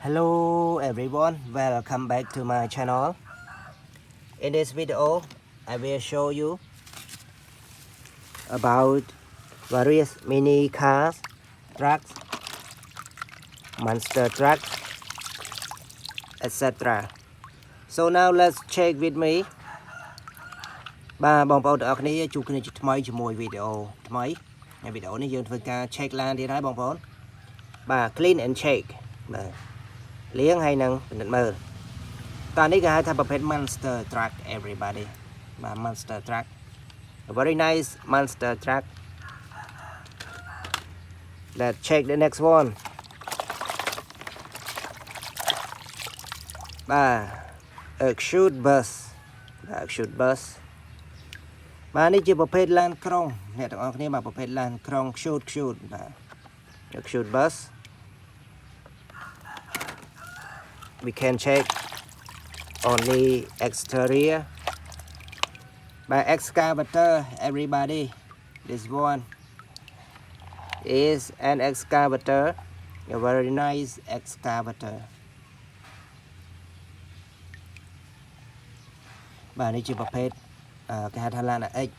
Hello everyone, welcome back to my channel. In this video, I will show you about various mini cars, trucks, monster truck, etc. So now let's check with me. បាទបងប្អូនទាំងអស់គ្នាជួបគ្នាថ្មីជាមួយវីដេអូថ្មីហើយវីដេអូនេះយើងធ្វើការ check ឡានទៀតហើយបងប្អូនបាទ clean and check បាទលាងហើយនឹងពិនិត្យមើលតោះនេះគេហៅថាប្រភេទ monster truck everybody បាទ monster truck a very nice monster truck. Let's check the next one. បាទ exhaust bus បាទ exhaust bus បាទនេះជាប្រភេទឡានក្រុងអ្នកទាំងអស់គ្នាបាទប្រភេទឡានក្រុង exhaust បាទ exhaust bus. We can check only exterior by excavator everybody. This one is an excavator, a very nice excavator. បាទនេះជាប្រភេទគេហៅថាឡាន X.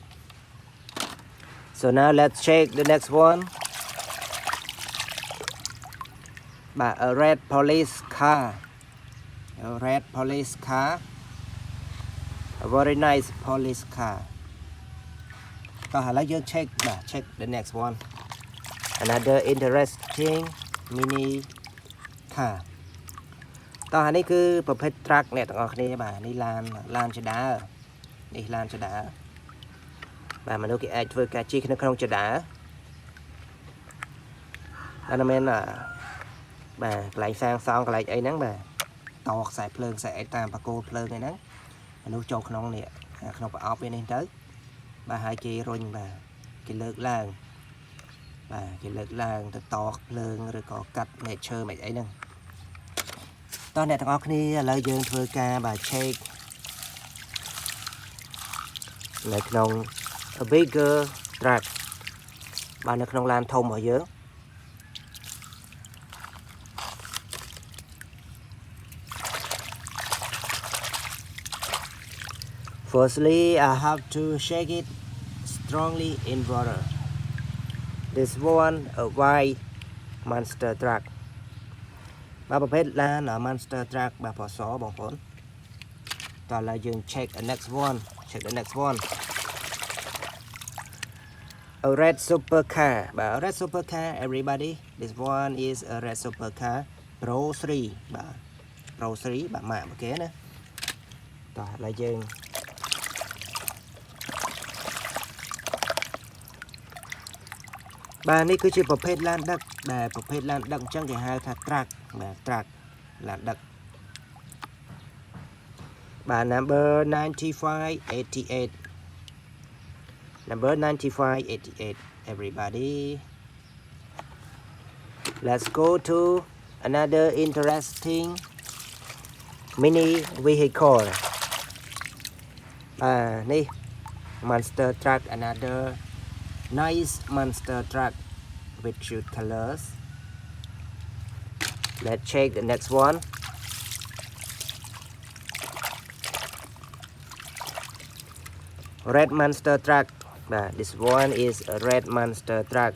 So now let's check the next one. បាទ a red police car. A red police car, a very nice police car. តោះឥឡូវយើង check the next one. Another interesting mini car. តោះអានេះគឺប្រភេទ truck អ្នកទាំងអស់គ្នាបាទនេះឡានចដានេះឡានចដាបាទមនុស្សគេអាចធ្វើការជិះនៅក្នុងចដាអានោះមានបាទកន្លែងសាងសង់កន្លែងអីហ្នឹងបាទតខ្សែភ្លើងខ្សែអីតាមបកគោភ្លើងអីហ្នឹងមនុស្សចូលក្នុងនេះក្នុងប្រអប់វានេះទៅបាទហើយគេរុញបាទគេលើកឡើងបាទគេលើកឡើងទៅតភ្លើងឬក៏កាត់មែកឈើមែកអីហ្នឹងតោះអ្នកទាំងអស់គ្នាឥឡូវយើងធ្វើការបាទ check នៅក្នុង a bigger truck បាទនៅក្នុងឡានធំរបស់យើង Firstly, I have to shake it strongly in water. This one a white monster truck. បាទប្រភេទឡាន monster truck បាទពណ៌សបងប្អូនតោះឥឡូវយើង check the next one. Check the next one. A red supercar. បាទ red supercar everybody. This one is a red supercar Pro 3 បាទ Pro 3 បាទម៉ាកមកគេណាតោះឥឡូវយើងបាទនេះគឺជាប្រភេទឡានដឹកដែលប្រភេទឡានដឹកអញ្ចឹងគេហៅថា truck បាទ truck ឡានដឹកបាទ number 9588 number 9588 everybody. Let's go to another interesting mini vehicle. នេះ monster truck, another nice monster truck with cute colors. Let's check the next one. Red monster truck. This one is a red monster truck.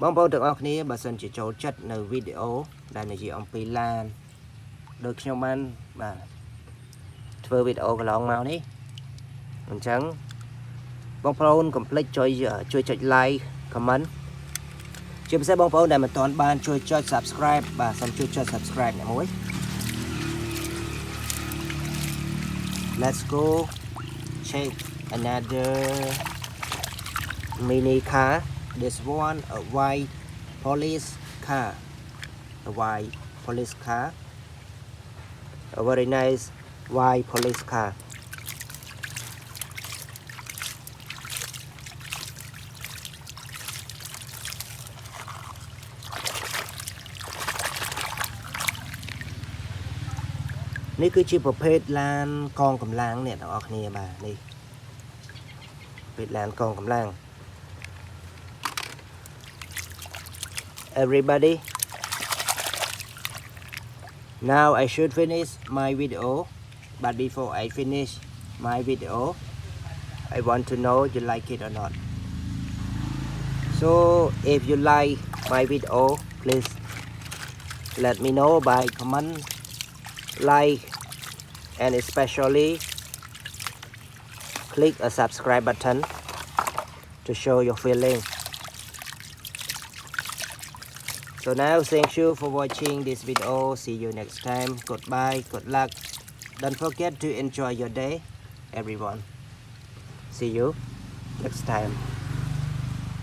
បងប្អូនទាំងអស់គ្នាបើសិនជាចូលចិត្តនៅវីដេអូដែលនិយាយអំពីឡានដូចខ្ញុំបានបាទធ្វើវីដេអូកន្លងមកនេះអញ្ចឹងបងប្អូនកុំភ្លេចជួយចុច like comment ជាពិសេសបងប្អូនដែលមិនទាន់បានជួយចុច subscribe បាទសូមជួយចុច subscribe អ្នកមួយ Let's go check another mini car. This one a white police car. A white police car. A very nice white police car. នេះគឺជាប្រភេទឡានកងកម្លាំងអ្នកទាំងអស់គ្នាបាទនេះប្រភេទឡានកងកម្លាំង everybody Now I should finish my video, but before I finish my video, I want to know you like it or not. So if you like my video, please let me know by comment, like, and especially click a subscribe button to show your feeling. So now thank you for watching this video. See you next time. Goodbye, good luck. Don't forget to enjoy your day, everyone. See you next time.